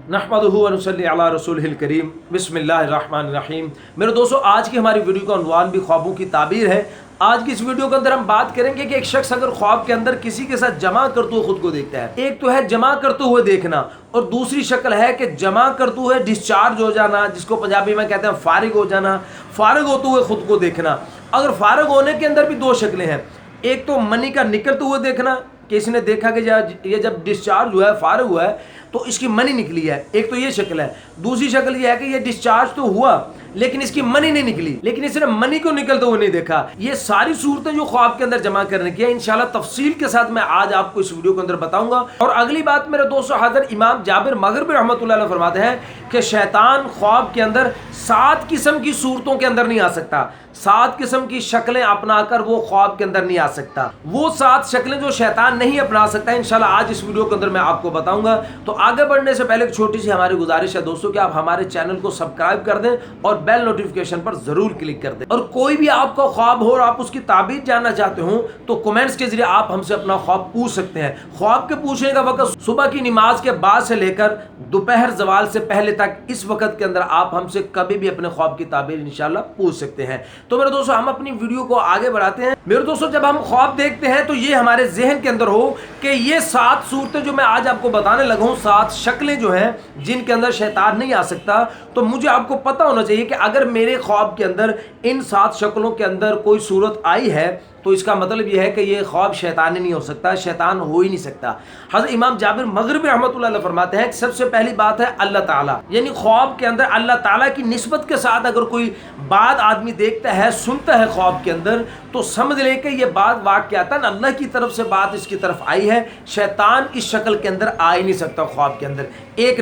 नहमदुहु व नसल्ली अला रसूलिहिल करीम बिस्मिल्लाहिर्रहमानिर्रहीम। मेरे दोस्तों, आज की हमारी वीडियो का उन्वान भी ख्वाबों की ताबीर है। आज की इस वीडियो के अंदर हम बात करेंगे कि एक शख्स अगर ख्वाब के अंदर किसी के साथ जमा करते हुए खुद को देखता है, एक तो है जमा करते हुए देखना और दूसरी शक्ल है कि जमा करते हुए डिस्चार्ज हो जाना, जिसको पंजाबी में कहते हैं फारिग हो जाना, फारिग होते हुए खुद को देखना। अगर फारिग होने के अंदर भी दो शक्लें हैं, एक तो मनी का निकलते हुए देखना कि इसने देखा कि ये जब डिस्चार्ज हुआ है, फारिग हुआ है तो इसकी मनी निकली है, एक तो ये शक्ल है। दूसरी शक्ल ये है कि ये डिस्चार्ज तो हुआ लेकिन इसकी मनी नहीं निकली, लेकिन इसने मनी को निकलते हुए नहीं देखा। ये सारी सूरतें जो ख्वाब के अंदर जमा करने की है, इंशाल्लाह तफसील के साथ मैं आज आपको इस वीडियो के अंदर बताऊंगा। और अगली बात मेरे दोस्तों, हज़रत इमाम जाबिर मगरिबी रहमतुल्लाह अलैह फरमाते हैं कि शैतान ख्वाब के अंदर 7 किस्म की सूरतों के अंदर नहीं आ सकता, 7 किस्म की शक्लें अपनाकर वो ख्वाब के अंदर नहीं आ सकता। वो 7 शक्लें जो शैतान नहीं अपना सकता, इंशाल्लाह आज इस वीडियो के अंदर मैं आपको बताऊंगा। तो आगे बढ़ने से पहले एक छोटी सी हमारी गुजारिश है दोस्तों कि आप हमारे चैनल को सब्सक्राइब कर दें और बेल नोटिफिकेशन पर जरूर क्लिक कर दें। और कोई भी आपका ख्वाब हो और आप उसकी ताबीर जानना चाहते हो तो कमेंट्स के जरिए आप हमसे अपना ख्वाब पूछ सकते हैं। ख्वाब के पूछने का वक्त सुबह की नमाज के बाद से लेकर दोपहर ज़वाल से पहले तक, इस वक्त के अंदर आप हमसे कभी भी अपने ख्वाब की ताबीर इंशाल्लाह पूछ सकते हैं। तो मेरे दोस्तों, हम अपनी वीडियो को आगे बढ़ाते हैं। मेरे दोस्तों, जब हम ख्वाब देखते हैं तो ये हमारे जहन के अंदर हो कि ये 7 सूरतें जो मैं आज आपको बताने लगा हूँ, 7 शक्लें जो हैं जिनके अंदर शैतान नहीं आ सकता, तो मुझे आपको पता होना चाहिए कि अगर मेरे ख्वाब के अंदर इन 7 शक्लों के अंदर कोई सूरत आई है तो इसका मतलब यह है कि ये ख्वाब शैतानी नहीं हो सकता, शैतान हो ही नहीं सकता। हज़रत इमाम जाबिर मगरिबी रहमतुल्लाह अलैह फरमाते हैं कि सबसे पहली बात है अल्लाह ताला, यानी ख्वाब के अंदर अल्लाह ताला की निस्बत के साथ अगर कोई बात आदमी देखता है, सुनता है ख्वाब के अंदर, तो समझ ले कि ये बात वाक़यातन अल्लाह की तरफ से बात इसकी तरफ आई है। शैतान इस शक्ल के अंदर आ ही नहीं सकता ख्वाब के अंदर। एक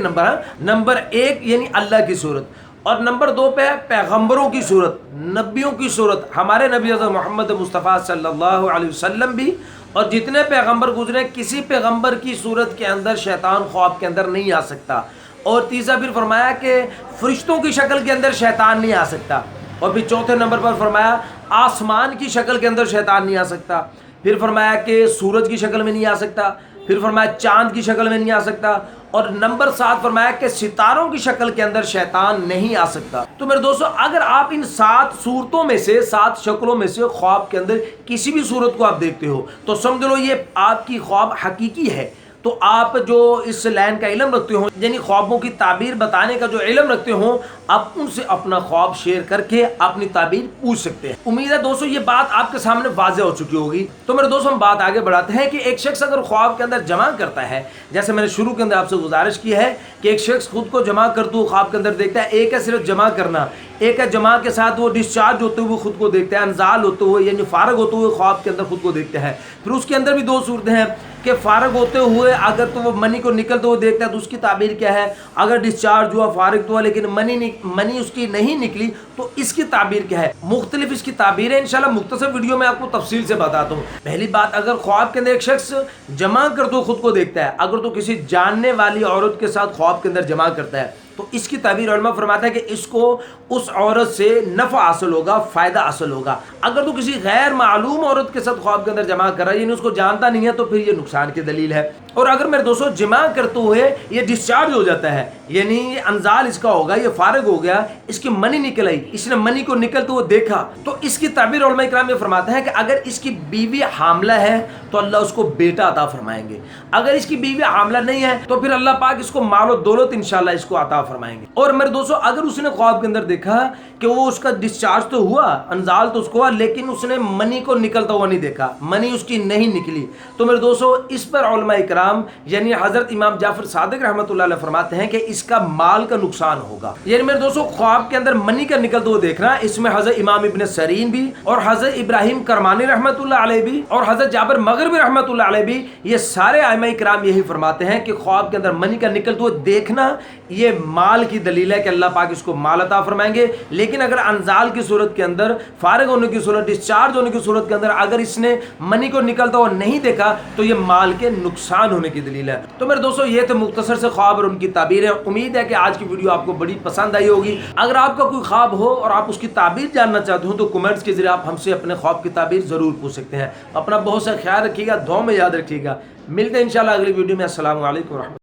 नंबर 1 यानी अल्लाह की सूरत, और नंबर 2 पे है पैगंबरों की सूरत, नबियों की सूरत। हमारे नबी हज़रत मोहम्मद मुस्तफ़ा सल्लल्लाहु अलैहि वसल्लम भी और जितने पैगंबर गुजरे, किसी पैगंबर की सूरत के अंदर शैतान ख्वाब के अंदर नहीं आ सकता। और तीसरा फिर फरमाया कि फरिश्तों की शक्ल के अंदर शैतान नहीं आ सकता। और फिर चौथे नंबर पर फरमाया आसमान की शक्ल के अंदर शैतान नहीं आ सकता। फिर फरमाया कि सूरज की शक्ल में नहीं आ सकता। फिर फरमाया चांद की शक्ल में नहीं आ सकता। और नंबर 7 फरमाया कि सितारों की शक्ल के अंदर शैतान नहीं आ सकता। तो मेरे दोस्तों, अगर आप इन 7 सूरतों में से, 7 शक्लों में से ख्वाब के अंदर किसी भी सूरत को आप देखते हो तो समझ लो ये आपकी ख्वाब हकीकी है। तो आप जो इस लाइन का इल्म रखते हो, यानी ख्वाबों की ताबीर बताने का जो इल्म रखते हो, आप उनसे अपना ख्वाब शेयर करके अपनी ताबीर पूछ सकते हैं। उम्मीद है दोस्तों ये बात आपके सामने वाज़ेह हो चुकी होगी। तो मेरे दोस्तों, हम बात आगे बढ़ाते हैं कि एक शख्स अगर ख्वाब के अंदर जमा करता है, जैसे मैंने शुरू के अंदर आपसे गुजारिश की है कि एक शख्स खुद को जमा करते हुए ख्वाब के अंदर देखता है। एक है सिर्फ जमा करना, एक है जमा के साथ वो डिस्चार्ज होते हुए खुद को देखता है, अनजाल होते हुए यानी फारग होते हुए ख्वाब के अंदर खुद को देखता है। फिर उसके अंदर भी 2 सूरतें हैं कि फारग होते हुए अगर तो वो मनी को निकलते हुए देखता है तो उसकी ताबीर क्या है, अगर डिस्चार्ज हुआ, फारिग हुआ लेकिन मनी उसकी नहीं निकली तो इसकी ताबीर क्या है। मुख्तलिफ इसकी ताबीर है, इंशाल्लाह मुख्तसर वीडियो में आपको तफसील से बताता हूँ। पहली बात, अगर ख्वाब के अंदर एक शख्स जमा करते हुए खुद को देखता है, अगर तो किसी जानने वाली औरत के साथ ख्वाब के अंदर जमा करता है तो इसकी ताबीर उलमा फरमाता है कि इसको उस औरत से नफ़ा हासिल होगा, फ़ायदा हासिल होगा। अगर तो किसी गैर मालूम औरत के साथ ख्वाब के अंदर जमा कर रहा है, यानी उसको जानता नहीं है, तो फिर ये नुकसान की दलील है। और अगर मेरे दोस्तों जमा करते हुए ये डिस्चार्ज हो जाता है, यानी ये अनजाल इसका होगा, ये फारिग हो गया, इसकी मनी निकल आई, इसने मनी को निकलते हुए देखा, तो इसकी ताबीर उलमा इकराम ये फरमाते हैं कि अगर इसकी बीवी हामला है तो अल्लाह उसको बेटा अता फरमाएंगे। अगर इसकी बीवी हामला नहीं है तो फिर अल्लाह पाक इसको माल और दौलत इंशाल्लाह इसको अता फरमाएंगे। और मेरे दोस्तों, अगर उसने ख्वाब के अंदर देखा कि वो उसका डिस्चार्ज तो हुआ, अनजाल तो उसको हुआ, लेकिन उसने मनी को निकलता हुआ नहीं देखा, मनी उसकी नहीं निकली, तो मेरे दोस्तों इस पर उलमा इकराम यानी हजरत इमाम जाफर सादिक रहमतुल्लाह अलैह फरमाते हैं कि इसका माल का नुकसान होगा। यानी मेरे दोस्तों, ख्वाब के अंदर मनी का निकलते हुए देखना, इसमें हजरत इमाम इब्न सरीन भी और हजरत इब्राहिम करमानी रहमतुल्लाह अलैह भी और हजरत जाबिर मगरिबी रहमतुल्लाह अलैह भी, ये सारे आइमा इकराम यही फरमाते हैं कि ख्वाब के अंदर मनी का निकलते हुए देखना ये माल की दलील है कि अल्लाह पाक इसको माल अता फरमाएंगे। लेकिन अगर अनजाल की सूरत के अंदर, फारिग होने की सूरत, डिस्चार्ज होने की सूरत के अंदर अगर इसने मनी को निकलता हुआ नहीं देखा तो ये माल के नुकसान होने की दलील है। तो मेरे दोस्तों, ये थे मुख्तसर से ख्वाब और उनकी ताबीर है। उम्मीद है कि आज की वीडियो आपको बड़ी पसंद आई होगी। अगर आपका कोई ख्वाब हो और आप उसकी ताबीर जानना चाहते हो तो कमेंट्स के जरिए आप हमसे अपने ख्वाब की ताबीर जरूर पूछ सकते हैं। अपना बहुत सा ख्याल रखिएगा, दुआ में याद रखिएगा। मिलते हैं इंशाल्लाह अगली वीडियो में। अस्सलाम वालेकुम।